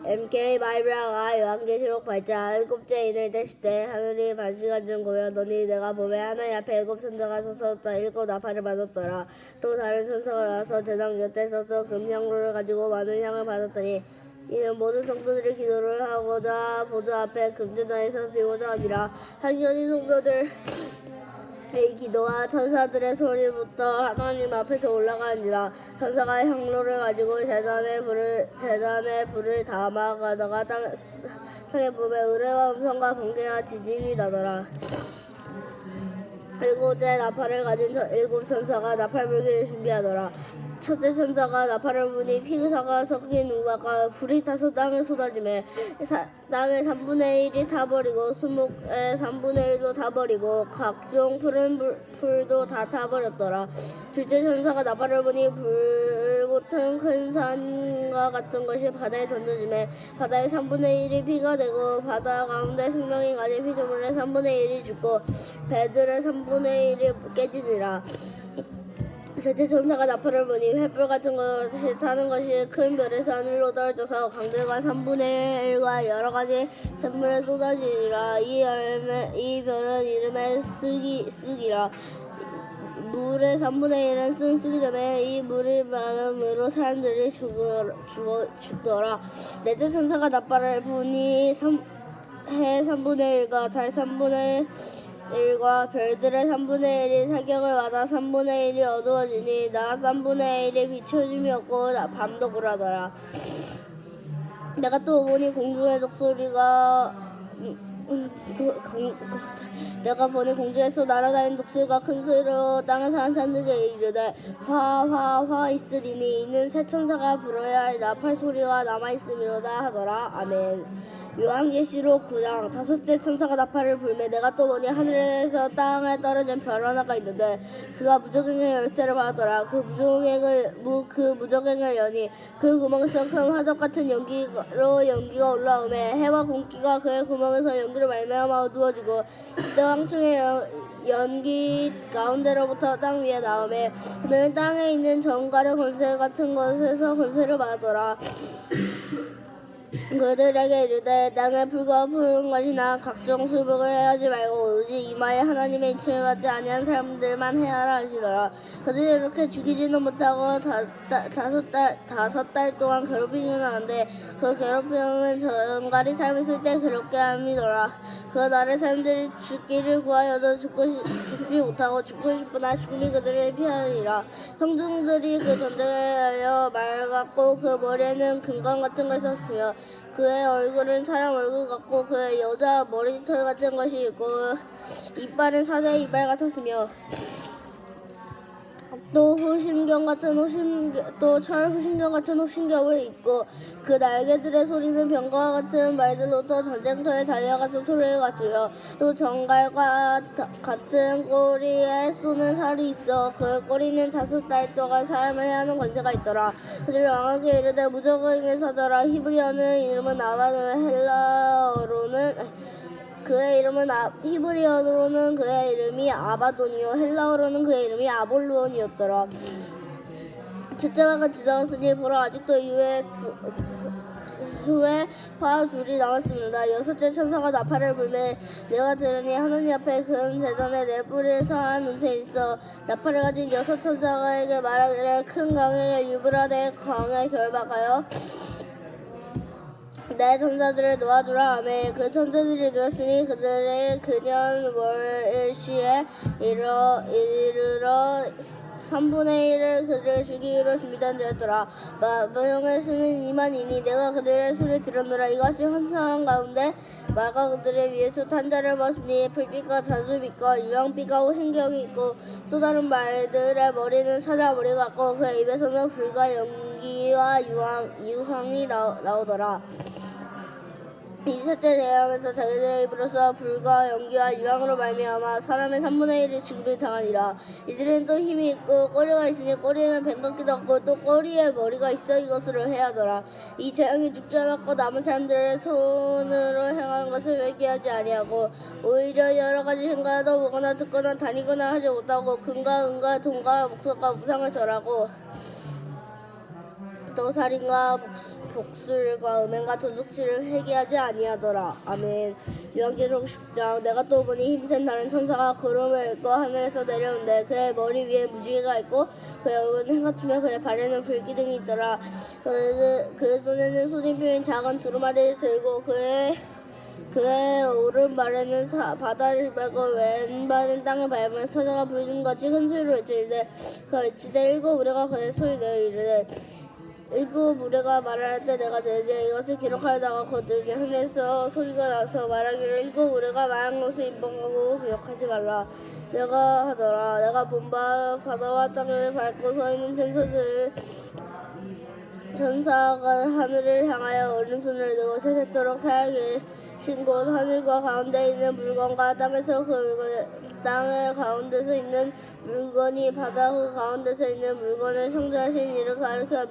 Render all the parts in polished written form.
MK 바이브라가 요한계시록 8장 7째 인을 떼실 때 하늘이 반시간 중 고였더니 내가 보매 하나님 앞에 7 천사가 서서 7 나팔을 받았더라. 또 다른 천사가 나와서 제단 곁에 서서 금향로를 가지고 많은 향을 받았더니 이는 모든 성도들이 기도를 하고자 보좌 앞에 금제단에 서지고자 함이라. 당연히 성도들 의 기도와 천사들의 소리부터 하나님 앞에서 올라가니라. 천사가 향로를 가지고 제단에 불을 담아가다가 땅에 보매 의뢰와 음성과 번개와 지진이 나더라. 7째 나팔을 가진 7 천사가 나팔 불기를 준비하더라. 첫째 천사가 나팔을 부니 피그사가 섞인 우박과 불이 타서 땅에 쏟아지매 땅의 3분의 1이 타버리고 수목의 3분의 1도 타버리고 각종 푸른 풀도 다 타버렸더라. 둘째 천사가 나팔을 부니 불같은 큰 산과 같은 것이 바다에 던져지매 바다의 3분의 1이 피가 되고 바다 가운데 생명이 가진 피조물의 3분의 1이 죽고 배들의 3분의 1이 깨지니라. 셋째 천사가 나팔을 부니 횃불 같은 것이 타는 것이 큰 별에서 하늘로 떨어져서 강들과 3분의 1과 여러 가지 샘물에 쏟아지니라. 이 별은 이름에 쓱이라. 물의 3분의 1은 쓴 쑥이 되매 이 물이 많음으로 사람들이 죽더라. 넷째 천사가 나팔을 부니 해 3분의 1과 달 3분의 1과 별들의 3분의 1이 사격을 받아 3분의 1이 어두워지니 낮 3분의 1이 비춰짐이 없고 밤도 그러더라. 내가 또 보니 공중의 독수리가 내가 보니 공중에서 날아다니는 독수리가 큰 소리로 땅에 사는 사람들에게 이르되 화화화 있으리니 이는 새 천사가 불어야 할 나팔 소리가 남아있음이로다 하더라. 아멘. 요한계시록 9장 5째 천사가 나팔을 불매 내가 또 보니 하늘에서 땅에 떨어진 별 하나가 있는데 그가 무저갱의 열쇠를 받았더라. 그 무저갱을 여니 그 구멍에서 큰 화덕 같은 연기가 올라오매 해와 공기가 그의 구멍에서 연기를 말미암아 어두워지고 그때 황충의 연기 가운데로부터 땅 위에 나오매 그들은 땅에 있는 정갈의 권세 같은 것에서 권세를 받았더라. 그들에게 이르되 땅에 불과 푸른 것이나 각종 수목을 해하지 말고 오직 이마에 하나님의 인침을 받지 아니한 사람들만 해하라 하시더라. 그들이 이렇게 죽이지는 못하고 5달 동안 괴롭히기는 하는데 그 괴롭힘은 정갈이 삶을 때 괴롭게 함이더라. 그 날에 사람들이 죽기를 구하여도 죽지 못하고 죽고 싶으나 죽음이 그들을 피하리라. 형중들이 그 전쟁에 하여 말 같고 그 머리에는 금관 같은 것이 있었으며 그의 얼굴은 사람 얼굴 같고 그의 여자 머리털 같은 것이 있고 이빨은 사자의 이빨 같았으며 또 철 후신경 같은 호신경을 입고 그 날개들의 소리는 병과 같은 말들로부터 전쟁터에 달려가서 소리를 가지며 또 정갈과 같은 꼬리에 쏘는 살이 있어 그 꼬리는 5달 동안 사람을 해하는 권세가 있더라. 그들이 왕에게 이르되 무저갱의 사자라. 히브리어는 이름은 아바돈 히브리어로는 그의 이름이 아바돈이요 헬라어로는 그의 이름이 아볼루온이었더라. 첫째 왕은 지나갔으니 보라 아직도 후에 화 둘이 남았습니다. 6째 천사가 나팔을 불매 내가 들으니 하나님 앞에 큰 제단에 네 뿔에서 한 운세 있어 나팔을 가진 6 천사에게 말하기를 큰 강에 유브라데 강에 결박하여 내 천사들을 놓아주라 하매 그 천사들이 누웠으니 그들의 그년 월시에 이르러 3분의 1을 그들을 죽이기로 준비된 자였더라. 마병의 수는 2만이니 내가 그들의 수를 들었노라. 이것이 환상한 가운데 마가 그들의 위에서 탄자를 벗으니 풀빛과 자주빛과 유황빛과 호신경이 있고 또 다른 말들의 머리는 사자 머리 같고 그의 입에서는 불과 연기와 유황이 나오더라. 이 셋째 재앙에서 자기들의 입으로서 불과 연기와 유황으로 말미암아 사람의 3분의 1이 죽음을 당하니라. 이들은 또 힘이 있고 꼬리가 있으니 꼬리에는 뱀같기도 하고 또 꼬리에 머리가 있어 이것으로 해하더라. 이 재앙이 죽지 않았고 남은 사람들의 손으로 행하는 것을 회개하지 아니하고 오히려 여러 가지 행가도 보거나 듣거나 다니거나 하지 못하고 금과 은과 돈과 목석과 우상을 절하고 또 살인과 복술과 음행과 도둑질을 회개하지 아니하더라. 아멘. 요한계시록 10장. 내가 또 보니 힘센 다른 천사가 구름을 입고 하늘에서 내려오는데 그의 머리 위에 무지개가 있고 그의 얼굴은 해같으며 그의 발에는 불기둥이 있더라. 그 손에는 소진표인 작은 두루마리를 들고 그의 오른발에는 바다를 밟고 왼발은 땅을 밟으며 사자가 부르는 같이 큰 소리로 외치되 그 외치되 일곱 무리가 그의 소리내어 이르되 일곱 무리가 말할 때 내가 들으되 이것을 기록하려다가 거들게 하늘에서 소리가 나서 말하기를 일곱 무리가 말한 것을 인봉하고 기록하지 말라. 내가 하더라. 내가 본 바 바다와 땅을 밟고 서 있는 천사가 하늘을 향하여 오른손을 들고 세세토록 살아계신 곳 하늘과 가운데 있는 물건과 땅의 가운데서 있는 물건이 바다 그 가운데서 있는 물건을 창조하신 이를 가리켜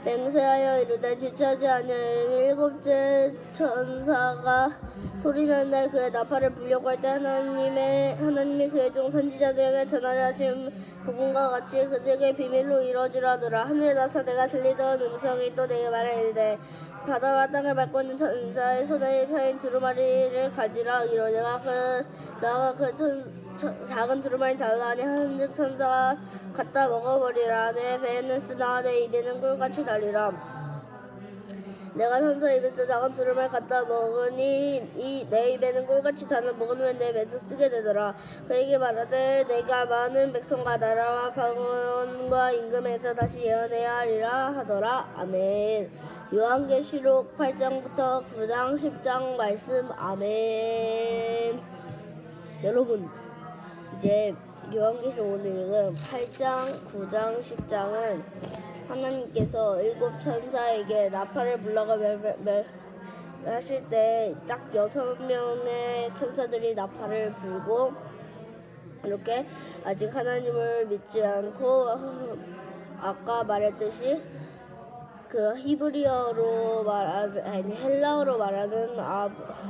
맹세하여 이르되 지체하지 아니하여 일곱째 천사가 소리나는 날 그의 나팔을 불려고 할 때 하나님이 그의 종 선지자들에게 전하려 하신 복음과 같이 그들에게 비밀로 이루어지라더라. 하늘에 나서 내가 들리던 음성이 또 내게 말하이르되 바다와 땅을 밟고 있는 천사의 손에 펴인 두루마리를 가지라. 이러 내가 작은 두루마리 달라하니 한즉 천사가 갖다 먹어버리라. 내 배에는 쓰나 내 입에는 꿀같이 달리라. 내가 천사 입에서 작은 두루마리 갖다 먹으니 내 입에는 꿀같이 다는 먹은 후에 내 배도 쓰게 되더라. 그에게 말하되 내가 많은 백성과 나라와 방언과 임금에서 다시 예언해야 하리라 하더라. 아멘. 요한계시록 8장부터 9장 10장 말씀. 아멘. 여러분, 이제 요한계시록 오늘 읽은 8장, 9장, 10장은 하나님께서 일곱 천사에게 나팔을 불러가 하실 때 딱 6명의 천사들이 나팔을 불고 이렇게 아직 하나님을 믿지 않고 아까 말했듯이 그 히브리어로 헬라어로 말하는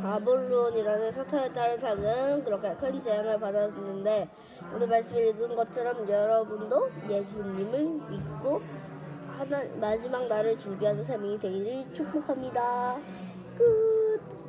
아볼론이라는 사탄에 따른 사람들은 그렇게 큰 재앙을 받았는데 오늘 말씀을 읽은 것처럼 여러분도 예수님을 믿고 마지막 날을 준비하는 삶이 되기를 축복합니다. 끝.